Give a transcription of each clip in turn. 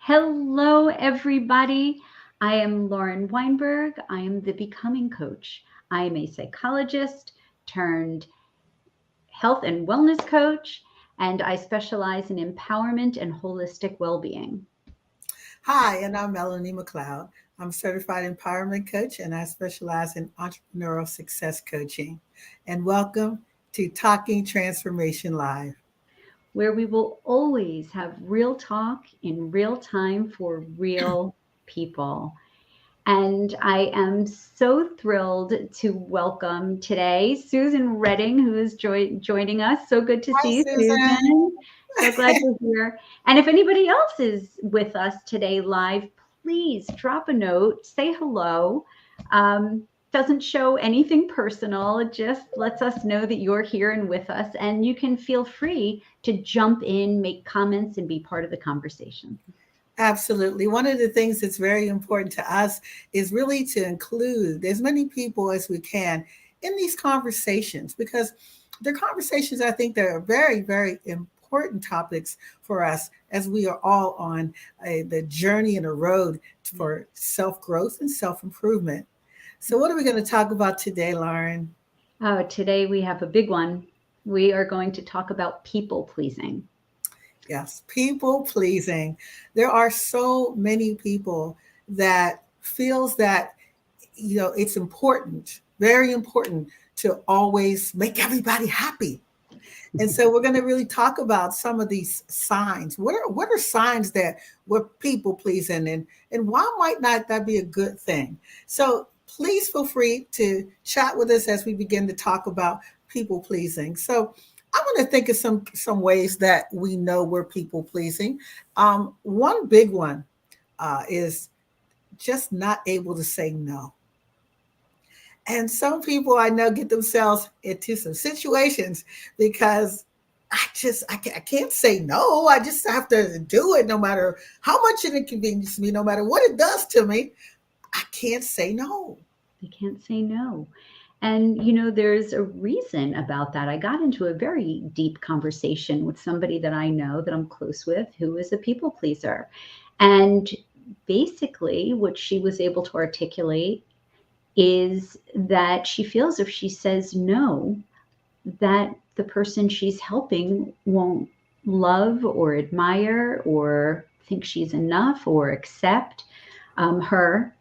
Hello, everybody. I am Lauren Weinberg. I am the Becoming Coach. I am a psychologist turned health and wellness coach, and I specialize in empowerment and holistic well being. Hi, and I'm Melanie McLeod. I'm a certified empowerment coach and I specialize in entrepreneurial success coaching. And welcome to Talking Transformation Live. Where we will always have real talk in real time for real people. And I am so thrilled to welcome today Susan Redding, who is joining us. So good to Hi, see you, Susan. Susan. So glad you're here. And if anybody else is with us today live, please drop a note, say hello. Um, doesn't show anything personal, it just lets us know that you're here and with us. And you can feel free to jump in, make comments, and be part of the conversation. Absolutely. One of the things that's very important to us is really to include as many people as we can in these conversations because they're conversations I think that are very, very important topics for us as we are all on the journey and a road for self growth and self improvement. So, what are we going to talk about today, Lauren? Oh, today we have a big one. We are going to talk about people pleasing. Yes, people pleasing. There are so many people that feels that it's important, very important to always make everybody happy. And so we're going to really talk about some of these signs. What are signs that we're people pleasing and why might not that be a good thing? So please feel free to chat with us as we begin to talk about people pleasing. So I want to think of some ways that we know we're people pleasing. One big one is just not able to say no. And some people I know get themselves into some situations because I can't say no. I just have to do it no matter how much it inconveniences me, no matter what it does to me. I can't say no. They can't say no. And, there's a reason about that. I got into a very deep conversation with somebody that I know that I'm close with who is a people pleaser. And basically, what she was able to articulate is that she feels if she says no, that the person she's helping won't love or admire or think she's enough or accept her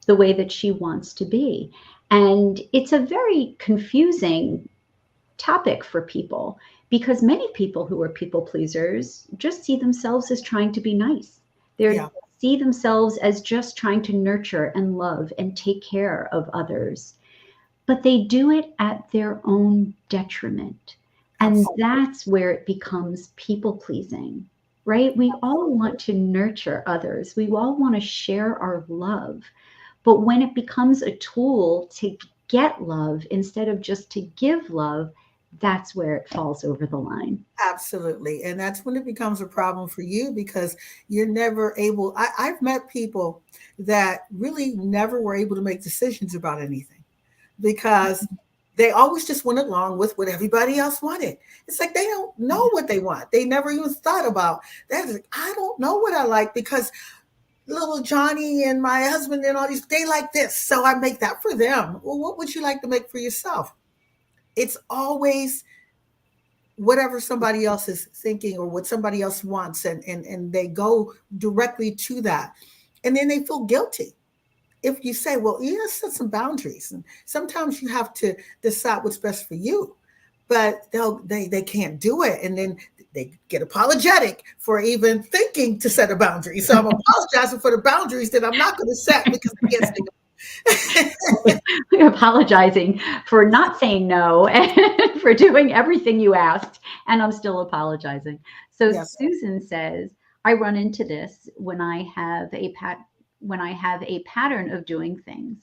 the way that she wants to be. And it's a very confusing topic for people because many people who are people pleasers just see themselves as trying to be nice. They Yeah, see themselves as just trying to nurture and love and take care of others, but they do it at their own detriment. And absolutely. that's where it becomes people pleasing, right? We all want to nurture others, we all want to share our love. But when it becomes a tool to get love instead of just to give love, that's where it falls over the line. Absolutely. And that's when it becomes a problem for you because you're never able. I've met people that really never were able to make decisions about anything because they always just went along with what everybody else wanted. It's like they don't know what they want. They never even thought about that. Like, I don't know what I like because little Johnny and my husband and all these, they like this. So I make that for them. Well, what would you like to make for yourself? It's always whatever somebody else is thinking or what somebody else wants. And they go directly to that. And then they feel guilty if you say, well, you gotta set some boundaries, and sometimes you have to decide what's best for you, but they can't do it, and then they get apologetic for even thinking to set a boundary. So I'm apologizing for the boundaries that I'm not going to set because I can't say We're apologizing for not saying no and for doing everything you asked, and I'm still apologizing. So yes. Susan says, I run into this when I have a pattern of doing things,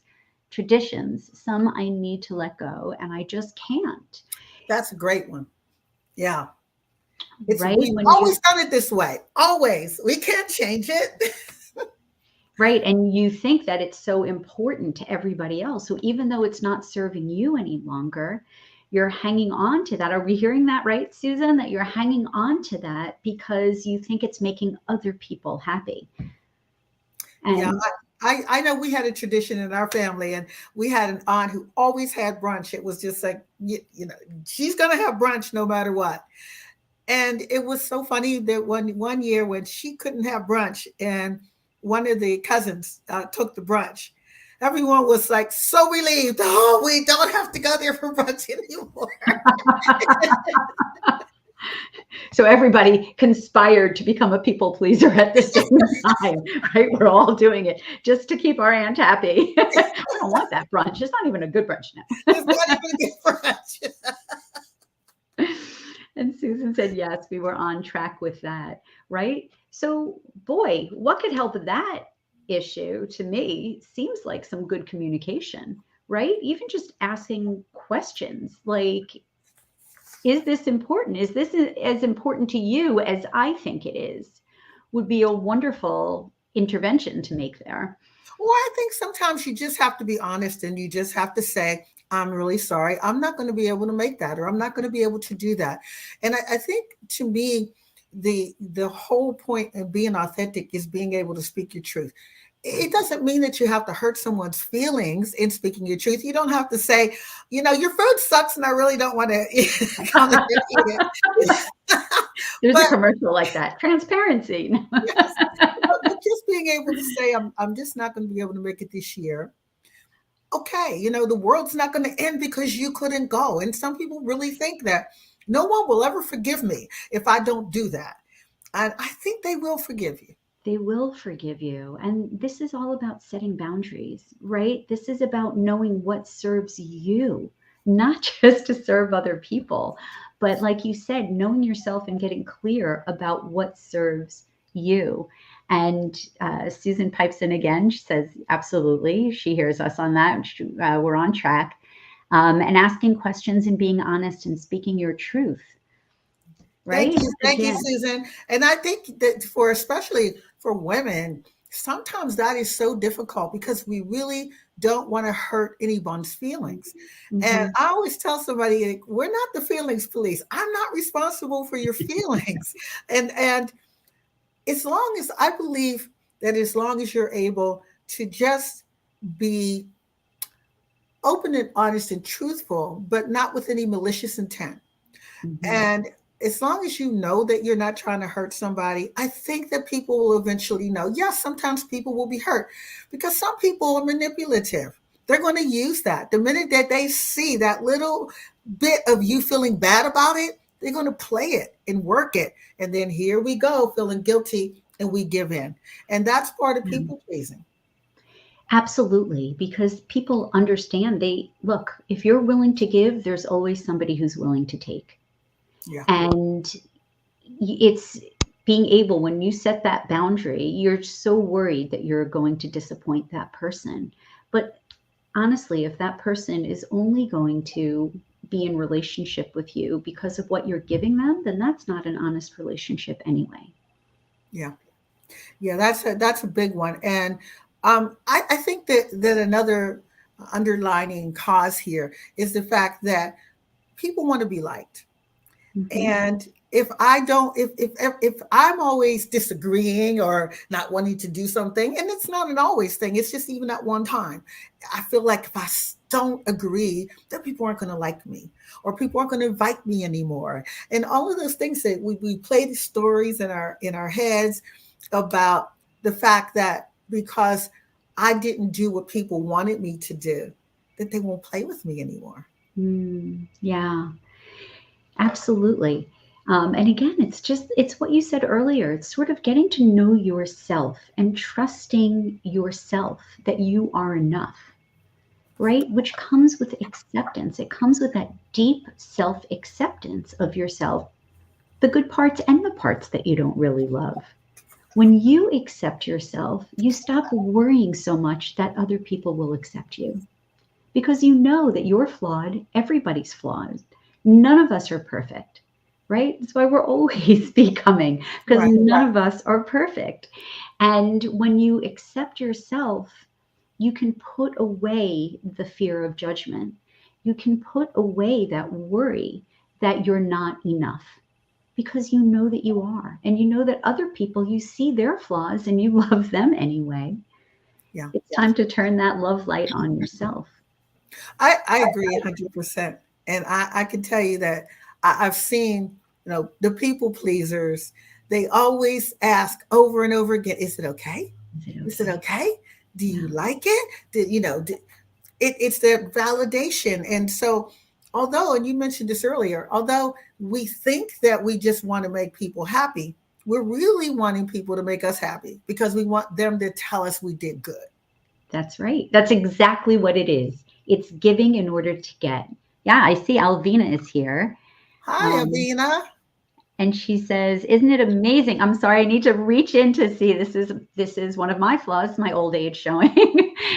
traditions, some I need to let go, and I just can't. That's a great one. Yeah, it's Right? we've When you always done it this way. Always, we can't change it. Right, and you think that it's so important to everybody else. So even though it's not serving you any longer, You're hanging on to that. Are we hearing that right, Susan? That you're hanging on to that because you think it's making other people happy. Yeah, And I know we had a tradition in our family, and we had an aunt who always had brunch. It was just like, you know, she's going to have brunch no matter what. And it was so funny that one year when she couldn't have brunch, and one of the cousins took the brunch, everyone was like so relieved. Oh, we don't have to go there for brunch anymore. so everybody conspired to become a people pleaser at the same time, right? We're all doing it just to keep our aunt happy. We don't want that brunch. It's not even a good brunch now. It's not even a good brunch. And Susan said, yes, we were on track with that, right? So, boy, what could help that issue to me seems like some good communication, right? Even just asking questions like, is this important? Is this as important to you as I think it is? Would be a wonderful intervention to make there. Well, I think sometimes you just have to be honest, and you just have to say, I'm really sorry. I'm not going to be able to make that, or I'm not going to be able to do that. And I think, to me, the whole point of being authentic is being able to speak your truth. It doesn't mean that you have to hurt someone's feelings in speaking your truth. You don't have to say, you know, your food sucks and I really don't want to come and eat it. There's a But commercial like that. Transparency. yes, but just being able to say, I'm just not going to be able to make it this year. Okay, you know, the world's not going to end because you couldn't go. And some people really think that no one will ever forgive me if I don't do that. And I think they will forgive you. They will forgive you. And this is all about setting boundaries, right? This is about knowing what serves you, not just to serve other people, but like you said, knowing yourself and getting clear about what serves you. And Susan pipes in again. She says, absolutely. She hears us on that. We're on track. And asking questions and being honest and speaking your truth, right? Thank you, Again, Susan. And I think that for, especially for women, sometimes that is so difficult because we really don't want to hurt anyone's feelings. And mhm. I always tell somebody, like, we're not the feelings police. I'm not responsible for your feelings. And as long as I believe that, as long as you're able to just be open and honest and truthful, but not with any malicious intent. Mhm. And as long as you know that you're not trying to hurt somebody, I think that people will eventually know. Yes, sometimes people will be hurt because some people are manipulative. They're going to use that. The minute that they see that little bit of you feeling bad about it, they're going to play it and work it. And then here we go, feeling guilty, and we give in. And that's part of Yeah. people pleasing. Absolutely, because people understand they look, if you're willing to give, there's always somebody who's willing to take. Yeah. And it's being able, when you set that boundary, you're so worried that you're going to disappoint that person. But honestly, if that person is only going to be in relationship with you because of what you're giving them, then that's not an honest relationship anyway. Yeah. Yeah, that's a big one. And I think that another underlining cause here is the fact that people want to be liked. Mhm. And if I'm always disagreeing or not wanting to do something, and it's not an always thing, it's just even at one time, I feel like if don't agree, that people aren't going to like me, or people aren't going to invite me anymore, and all of those things that we play the stories in our heads about the fact that because I didn't do what people wanted me to do, that they won't play with me anymore. Yeah. Absolutely. And again, it's what you said earlier. It's sort of getting to know yourself and trusting yourself that you are enough, right? Which comes with acceptance. It comes with that deep self acceptance of yourself, the good parts and the parts that you don't really love. When you accept yourself, you stop worrying so much that other people will accept you because you know that you're flawed, everybody's flawed. None of us are perfect, right? That's why we're always becoming, because Right. none of us are perfect. And when you accept yourself, you can put away the fear of judgment. you can put away that worry that you're not enough, because you know that you are, and you know that other people, you see their flaws and you love them anyway. Yeah. It's time to turn that love light on yourself. I agree 100%. And I can tell you that I've seen, the people pleasers, they always ask over and over again, is it okay? Is it Is it okay? okay? Do you Yeah. like it? It's the validation. And so, although, and you mentioned this earlier, although we think that we just want to make people happy, we're really wanting people to make us happy because we want them to tell us we did good. That's right. That's exactly what it is. It's giving in order to get. Yeah, I see Alvina is here. Hi, Um, Avina. and she says, "Isn't it amazing?" I'm sorry, I need to reach in to see. This is one of my flaws, my old age showing.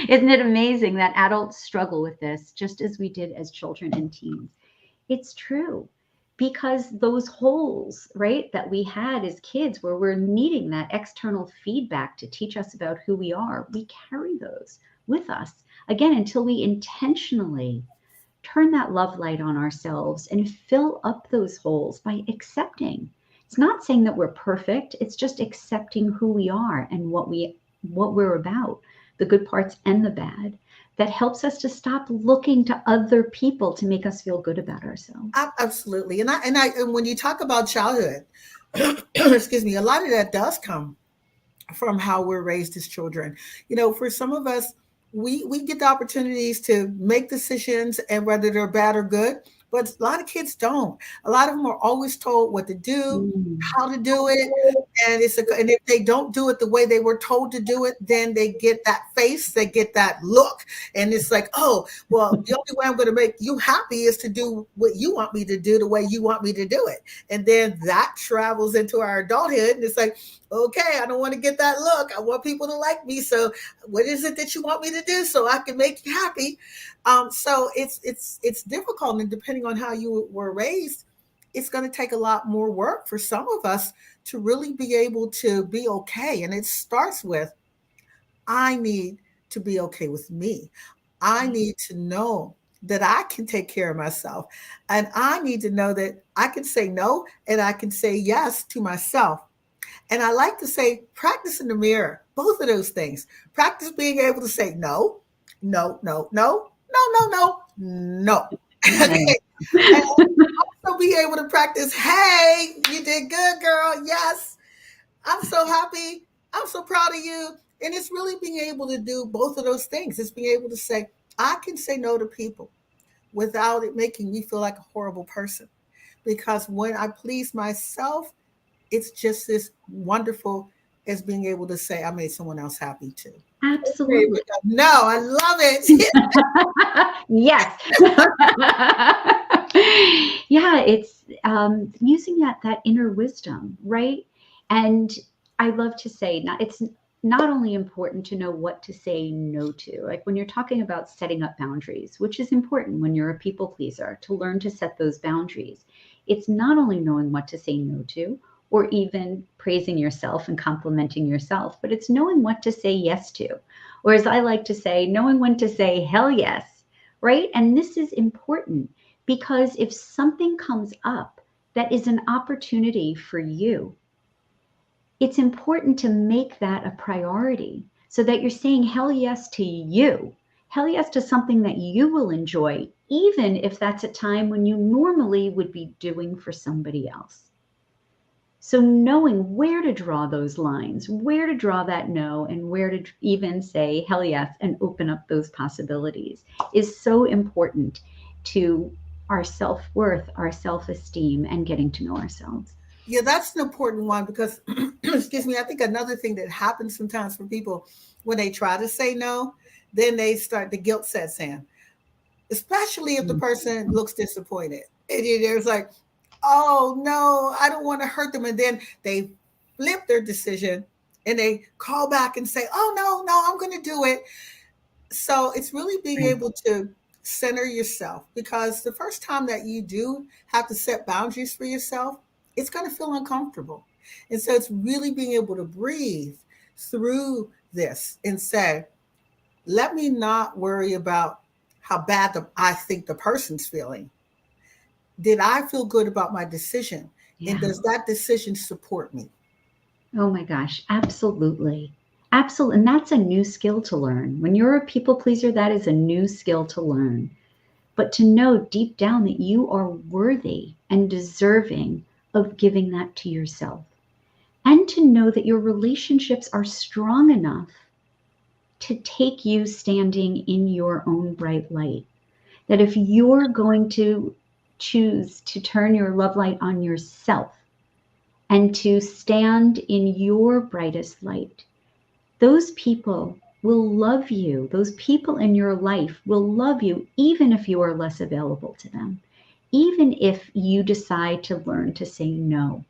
Isn't it amazing that adults struggle with this just as we did as children and teens? It's true, because those holes, right, that we had as kids where we're needing that external feedback to teach us about who we are, we carry those with us again until we intentionally turn that love light on ourselves and fill up those holes by accepting. It's not saying that we're perfect, it's just accepting who we are and what we're about, the good parts and the bad. That helps us to stop looking to other people to make us feel good about ourselves. Absolutely. And when you talk about childhood, excuse me, a lot of that does come from how we're raised as children. For some of us, we get the opportunities to make decisions, and whether they're bad or good, but a lot of kids don't. A lot of them are always told what to do, Mm. how to do it, and if they don't do it the way they were told to do it, then they get that face, they get that look, and it's like, oh, well, the only way I'm going to make you happy is to do what you want me to do the way you want me to do it. And then that travels into our adulthood, and it's like, okay, I don't want to get that look. I want people to like me. So what is it that you want me to do so I can make you happy? So it's difficult, and depending on how you were raised, it's going to take a lot more work for some of us to really be able to be okay. And it starts with, I need to be okay with me. I need to know that I can take care of myself. And I need to know that I can say no and I can say yes to myself. And I like to say, practice in the mirror, both of those things. Practice being able to say no, no, no, no, no, no, no, no. Yes. Okay. And also be able to practice, hey, you did good, girl. Yes, I'm so happy. I'm so proud of you. And it's really being able to do both of those things. It's being able to say, I can say no to people without it making me feel like a horrible person. Because when I please myself, it's just as wonderful as being able to say, I made someone else happy too. Okay, Absolutely. no, I love it. Yes. Yeah, it's using that inner wisdom, right? And I love to say, it's not only important to know what to say no to, like when you're talking about setting up boundaries, which is important when you're a people pleaser, to learn to set those boundaries. It's not only knowing what to say no to, or even praising yourself and complimenting yourself, but it's knowing what to say yes to. Or as I like to say, knowing when to say hell yes, right? And this is important because if something comes up that is an opportunity for you, it's important to make that a priority so that you're saying hell yes to you, hell yes to something that you will enjoy, even if that's a time when you normally would be doing for somebody else. So knowing where to draw those lines, where to draw that no, and where to even say hell yes and open up those possibilities is so important to our self-worth, our self-esteem, and getting to know ourselves. Yeah, that's an important one because, excuse me, I think another thing that happens sometimes for people when they try to say no, then they start, the guilt sets in, especially if the Mm. person looks disappointed. And there's like, oh no, I don't want to hurt them. And then they flip their decision and they call back and say, oh no, no, I'm going to do it. So it's really being Right. able to center yourself, because the first time that you do have to set boundaries for yourself, it's going to feel uncomfortable. And so it's really being able to breathe through this and say, let me not worry about how bad I think the person's feeling. Did I feel good about my decision? And Yeah. does that decision support me? Oh my gosh, absolutely. Absolutely. And that's a new skill to learn. When you're a people pleaser, that is a new skill to learn. But to know deep down that you are worthy and deserving of giving that to yourself. And to know that your relationships are strong enough to take you standing in your own bright light. That if you're going to choose to turn your love light on yourself and to stand in your brightest light, those people will love you. Those people in your life will love you even if you are less available to them. Even if you decide to learn to say no,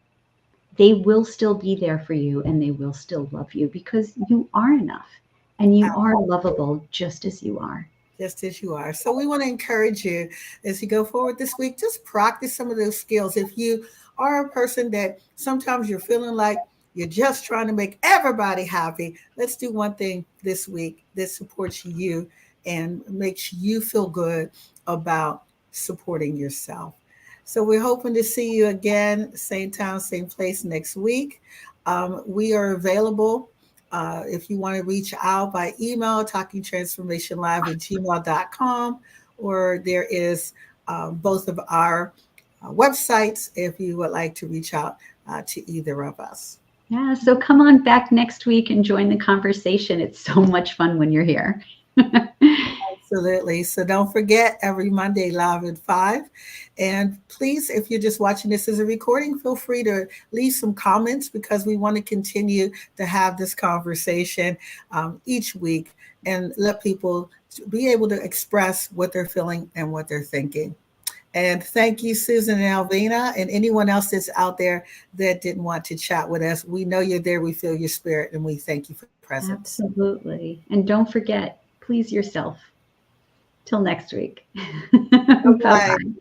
they will still be there for you and they will still love you because you are enough and you are lovable just as you are. Just as you are. So we want to encourage you as you go forward this week, just practice some of those skills. If you are a person that sometimes you're feeling like you're just trying to make everybody happy, let's do one thing this week that supports you and makes you feel good about supporting yourself. So we're hoping to see you again, same time, same place next week. We are available if you want to reach out by email, talkingtransformationlive@gmail.com, or there is both of our websites if you would like to reach out to either of us. Yeah, so come on back next week and join the conversation. It's so much fun when you're here. Absolutely. So don't forget every Monday live at 5. And please, if you're just watching this as a recording, feel free to leave some comments because we want to continue to have this conversation each week and let people be able to express what they're feeling and what they're thinking. And thank you, Susan and Alvina, and anyone else that's out there that didn't want to chat with us. We know you're there. We feel your spirit, and we thank you for your presence. Absolutely. And don't forget, please yourself. Till next week. All Bye right. bye.